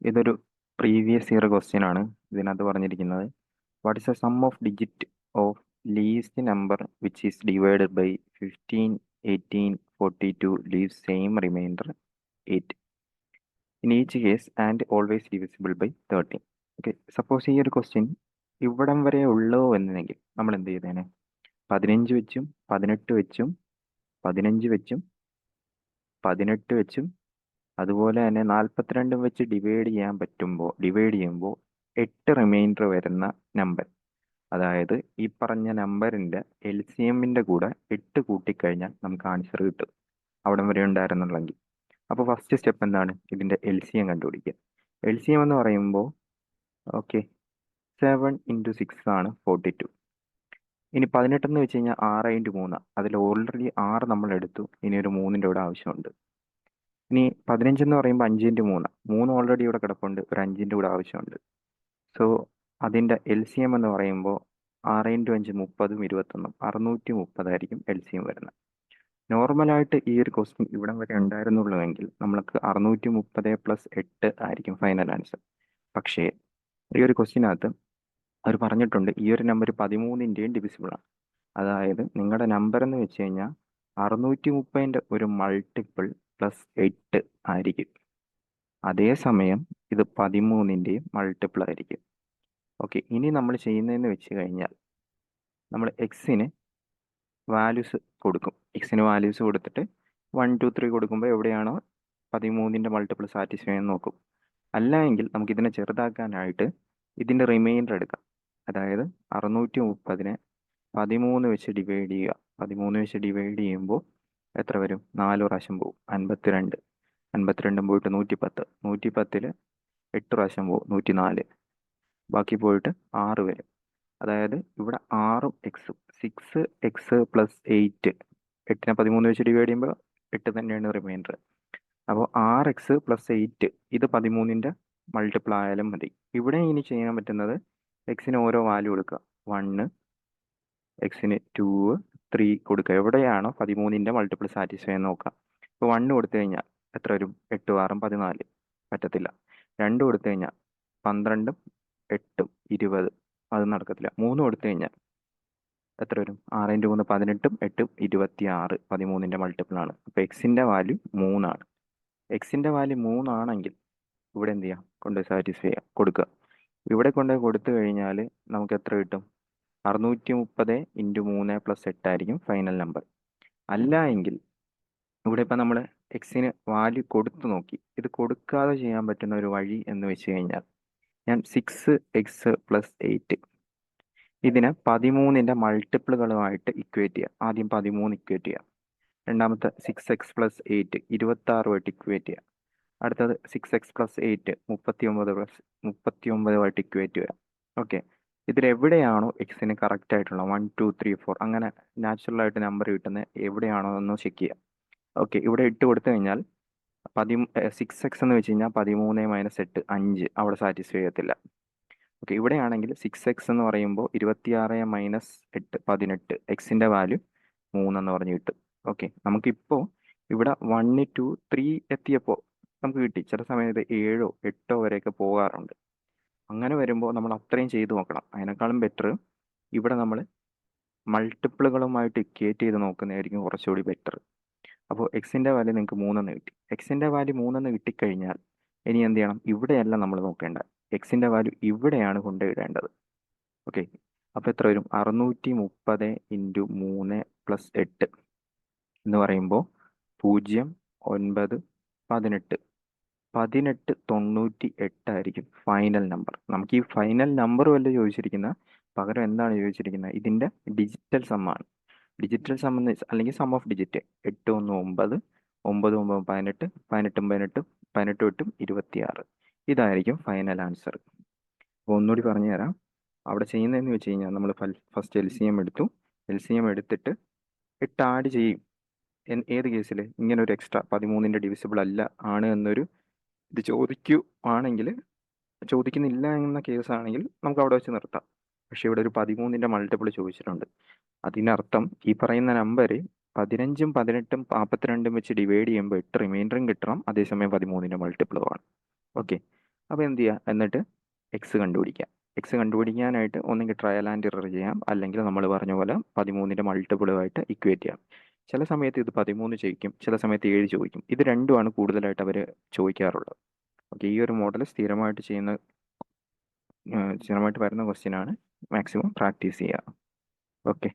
ഇതൊരു previous year question ആണ്. ഇതിനകത്ത് പറഞ്ഞിരിക്കുന്നത് what is a sum of digit of least number which is divided by 15, 18, 42 leave same remainder 8 in each case and always divisible by 13. Okay, suppose ഈ ഒരു question ഇവിടം വരെ ഉള്ളൂ എന്നെങ്കിൽ നമ്മൾ എന്ത് ചെയ്തേനെ? 15 വെച്ചും 18 വെച്ചും 15 വെച്ചും 18 വെച്ചും അതുപോലെ തന്നെ 42 വെച്ച് ഡിവൈഡ് ചെയ്യുമ്പോൾ 8 റിമൈൻഡർ വരുന്ന നമ്പർ, അതായത് ഈ പറഞ്ഞ നമ്പറിൻ്റെ LCMൻ്റെ കൂടെ 8 കൂട്ടിക്കഴിഞ്ഞാൽ നമുക്ക് ആൻസർ കിട്ടും, അവിടം വരെ ഉണ്ടായിരുന്നുള്ളെങ്കിൽ. അപ്പോൾ ഫസ്റ്റ് സ്റ്റെപ്പ് എന്താണ്? ഇതിൻ്റെ LCM കണ്ടുപിടിക്കുക. LCM എന്ന് പറയുമ്പോൾ ഓക്കെ 7 × 6 ആണ് 42. ഇനി 18 എന്ന് വെച്ച് കഴിഞ്ഞാൽ 6 × 3, അതിൽ ഓൾറെഡി 6 നമ്മൾ എടുത്തു, ഇനി ഒരു 3ൻ്റെ കൂടെ ആവശ്യമുണ്ട്. ഇനി 15 എന്ന് പറയുമ്പോൾ 5 × 3, 3 ഓൾറെഡി ഇവിടെ കിടപ്പുണ്ട്, ഒരു 5ൻ്റെ കൂടെ ആവശ്യമുണ്ട്. സോ അതിൻ്റെ LCM എന്ന് പറയുമ്പോൾ 6 × 5 30, 21, 630 ആയിരിക്കും LCM വരുന്നത്. നോർമലായിട്ട് ഈ ഒരു ക്വസ്റ്റ്യൻ ഇവിടം വരെ ഉണ്ടായിരുന്നുള്ളൂവെങ്കിൽ നമ്മൾക്ക് 630 + 8 ആയിരിക്കും ഫൈനൽ ആൻസർ. പക്ഷേ ഈ ഒരു ക്വസ്റ്റ്യനകത്ത് അവർ പറഞ്ഞിട്ടുണ്ട് ഈ ഒരു നമ്പർ 13ൻ്റെയും ഡിവിസിബിളാണ്. അതായത് നിങ്ങളുടെ നമ്പർ എന്ന് വെച്ച് കഴിഞ്ഞാൽ 630ൻ്റെ ഒരു മൾട്ടിപ്പിൾ +8 ആയിരിക്കും. അതേസമയം ഇത് 13ൻ്റെയും മൾട്ടിപ്പിൾ ആയിരിക്കും. ഓക്കെ, ഇനി നമ്മൾ ചെയ്യുന്നതെന്ന് വെച്ച് കഴിഞ്ഞാൽ നമ്മൾ എക്സിന് വാല്യൂസ് കൊടുക്കും. എക്സിന് വാല്യൂസ് കൊടുത്തിട്ട് 1, 2, 3 കൊടുക്കുമ്പോൾ എവിടെയാണോ 13ൻ്റെ മൾട്ടിപ്പിൾ സാറ്റിസ്ഫൈ ചെയ്യുന്ന നോക്കും. അല്ല എങ്കിൽ നമുക്കിതിനെ ചെറുതാക്കാനായിട്ട് ഇതിൻ്റെ റിമൈൻഡർ എടുക്കാം. അതായത് 630നെ 13 വെച്ച് ഡിവൈഡ് ചെയ്യുക. 13 വെച്ച് ഡിവൈഡ് ചെയ്യുമ്പോൾ എത്ര വരും? 4 പ്രാവശ്യം പോകും, 52. 52 പോയിട്ട് 110, 110ൽ 8 പ്രാവശ്യം പോകും, 104. ബാക്കി പോയിട്ട് 6 വരും. അതായത് ഇവിടെ 6ഉം എക്സും 6x + 8, 8നെ 13 വെച്ച് ഡിവൈഡ് ചെയ്യുമ്പോൾ 8 തന്നെയാണ് റിമൈൻഡർ. അപ്പോൾ 6x + 8 ഇത് 13ൻ്റെ മൾട്ടിപ്പിൾ ആയാലും മതി. ഇവിടെ ഇനി ചെയ്യാൻ പറ്റുന്നത് എക്സിന് ഓരോ വാല്യൂ കൊടുക്കുക. 1, എക്സിന് 2, 3 കൊടുക്കുക. എവിടെയാണോ 13ൻ്റെ മൾട്ടിപ്പിൾ സാറ്റിസ്ഫൈ എന്ന് നോക്കാം. ഇപ്പോൾ 1 കൊടുത്തു കഴിഞ്ഞാൽ എത്ര വരും? 8, 6, 14. പറ്റത്തില്ല. 2 കൊടുത്തു കഴിഞ്ഞാൽ 12, 8, 20. അത് നടക്കത്തില്ല. 3 കൊടുത്തു കഴിഞ്ഞാൽ എത്ര വരും? 6 × 3 18, 8, 26. 13ൻ്റെ മൾട്ടിപ്പിളാണ്. അപ്പോൾ എക്സിൻ്റെ വാല്യൂ 3 ആണ്. എക്സിൻ്റെ വാല്യൂ 3 ആണെങ്കിൽ ഇവിടെ എന്ത് ചെയ്യാം? കൊണ്ടുപോയി സാറ്റിസ്ഫൈ ചെയ്യാം, കൊടുക്കുക. ഇവിടെ കൊണ്ടുപോയി കൊടുത്തു കഴിഞ്ഞാൽ നമുക്ക് എത്ര കിട്ടും? 630 × 3 + 8 ആയിരിക്കും ഫൈനൽ നമ്പർ. അല്ല എങ്കിൽ ഇവിടെ ഇപ്പം നമ്മൾ എക്സിന് വാല്യൂ കൊടുത്തു നോക്കി. ഇത് കൊടുക്കാതെ ചെയ്യാൻ പറ്റുന്ന ഒരു വഴി എന്ന് വെച്ച് കഴിഞ്ഞാൽ ഞാൻ 6x + 8 ഇതിനെ 13ൻ്റെ മൾട്ടിപ്പിളുകളുമായിട്ട് ഇക്വേറ്റ് ചെയ്യാം. ആദ്യം 13 ഇക്വേറ്റ് ചെയ്യാം. രണ്ടാമത്തെ 6x + 8 26 ഇക്വേറ്റ് ചെയ്യാം. അടുത്തത് 6x + 8 39 ഇക്വേറ്റ് ചെയ്യാം. ഓക്കെ, ഇതിലെവിടെയാണോ എക്സിന് കറക്റ്റ് ആയിട്ടുള്ള 1, 2, 3, 4 അങ്ങനെ നാച്ചുറലായിട്ട് നമ്പർ കിട്ടുന്നത് എവിടെയാണോ എന്ന് ചെക്ക് ചെയ്യാം. ഓക്കെ, ഇവിടെ 8 കൊടുത്തു കഴിഞ്ഞാൽ 6x എന്ന് വെച്ച് കഴിഞ്ഞാൽ 13 - 8 5, അവിടെ സാറ്റിസ്ഫൈ ചെയ്യത്തില്ല. ഓക്കെ, ഇവിടെയാണെങ്കിൽ 6x എന്ന് പറയുമ്പോൾ 26 - 8 18, എക്സിൻ്റെ വാല്യൂ 3 എന്ന് പറഞ്ഞ് കിട്ടും. ഓക്കെ, നമുക്കിപ്പോൾ ഇവിടെ 1, 2, 3 എത്തിയപ്പോൾ നമുക്ക് കിട്ടി. ചില സമയത്ത് 7, 8 വരെയൊക്കെ പോകാറുണ്ട്. അങ്ങനെ വരുമ്പോൾ നമ്മൾ അത്രയും ചെയ്ത് നോക്കണം. അതിനേക്കാളും ബെറ്റർ ഇവിടെ നമ്മൾ മൾട്ടിപ്പിളുകളുമായിട്ട് ഇക്വേറ്റ് ചെയ്ത് നോക്കുന്നതായിരിക്കും കുറച്ചുകൂടി ബെറ്റർ. അപ്പോൾ എക്സിൻ്റെ വാല്യൂ നിങ്ങൾക്ക് 3 കിട്ടി. എക്സിൻ്റെ വാല്യൂ 3 കിട്ടിക്കഴിഞ്ഞാൽ ഇനി എന്ത് ചെയ്യണം? ഇവിടെയല്ല നമ്മൾ നോക്കേണ്ട, എക്സിൻ്റെ വാല്യൂ ഇവിടെയാണ് കൊണ്ടുപോയിടേണ്ടത്. ഓക്കെ, അപ്പോൾ എത്ര വരും? 630 × 3 + 8 എന്ന് പറയുമ്പോൾ 0, 9, 18. 18 98 ആയിരിക്കും ഫൈനൽ നമ്പർ. നമുക്ക് ഈ ഫൈനൽ നമ്പർ വല്ല ചോദിച്ചിരിക്കുന്ന പകരം എന്താണ് ചോദിച്ചിരിക്കുന്നത്? ഇതിൻ്റെ ഡിജിറ്റൽ സമ്മാണ്. ഡിജിറ്റൽ സം എന്ന് അല്ലെങ്കിൽ സം ഓഫ് ഡിജിറ്റ് 8, 1, 9, 9, 9, 18, 18, 18, 18, 8, 26. ഇതായിരിക്കും ഫൈനൽ ആൻസർ. അപ്പോൾ ഒന്നുകൂടി പറഞ്ഞു തരാം. അവിടെ ചെയ്യുന്നതെന്ന് വെച്ച് കഴിഞ്ഞാൽ നമ്മൾ ഫസ്റ്റ് LCM എടുത്തു. LCM എടുത്തിട്ട് 8 ആഡ് ചെയ്യും. ഏത് കേസിൽ? ഇങ്ങനെ ഒരു എക്സ്ട്രാ 13ൻ്റെ ഡിവിസിബിൾ അല്ല ആണ് എന്നൊരു ഇത് ചോദിക്കുവാണെങ്കിൽ, ചോദിക്കുന്നില്ല എന്ന കേസാണെങ്കിൽ നമുക്ക് അവിടെ വെച്ച് നിർത്താം. പക്ഷേ ഇവിടെ ഒരു 13ൻ്റെ മൾട്ടിപ്പിൾ ചോദിച്ചിട്ടുണ്ട്. അതിനർത്ഥം ഈ പറയുന്ന നമ്പർ 15ഉം 18ഉം 42ഉം വെച്ച് ഡിവൈഡ് ചെയ്യുമ്പോൾ 8 റിമൈൻഡറും കിട്ടണം, അതേസമയം 13ൻ്റെ മൾട്ടിപ്പിളുമാണ്. ഓക്കെ, അപ്പോൾ എന്ത് ചെയ്യുക, എന്നിട്ട് എക്സ് കണ്ടുപിടിക്കുക. എക്സ് കണ്ടുപിടിക്കാനായിട്ട് ഒന്നെങ്കിൽ ട്രയൽ ആൻഡ് എറർ ചെയ്യാം, അല്ലെങ്കിൽ നമ്മൾ പറഞ്ഞ പോലെ 13ൻ്റെ മൾട്ടിപ്പിളുമായിട്ട് ഇക്വേറ്റ് ചെയ്യാം. ചില സമയത്ത് ഇത് 13 ചോദിക്കും, ചില സമയത്ത് 7 ചോദിക്കും. ഇത് രണ്ടുമാണ് കൂടുതലായിട്ട് അവർ ചോദിക്കാറുള്ളത്. ഓക്കെ, ഈ ഒരു മോഡൽ സ്ഥിരമായിട്ട് വരുന്ന ക്വസ്റ്റ്യൻ ആണ്. മാക്സിമം പ്രാക്ടീസ് ചെയ്യുക. ഓക്കെ.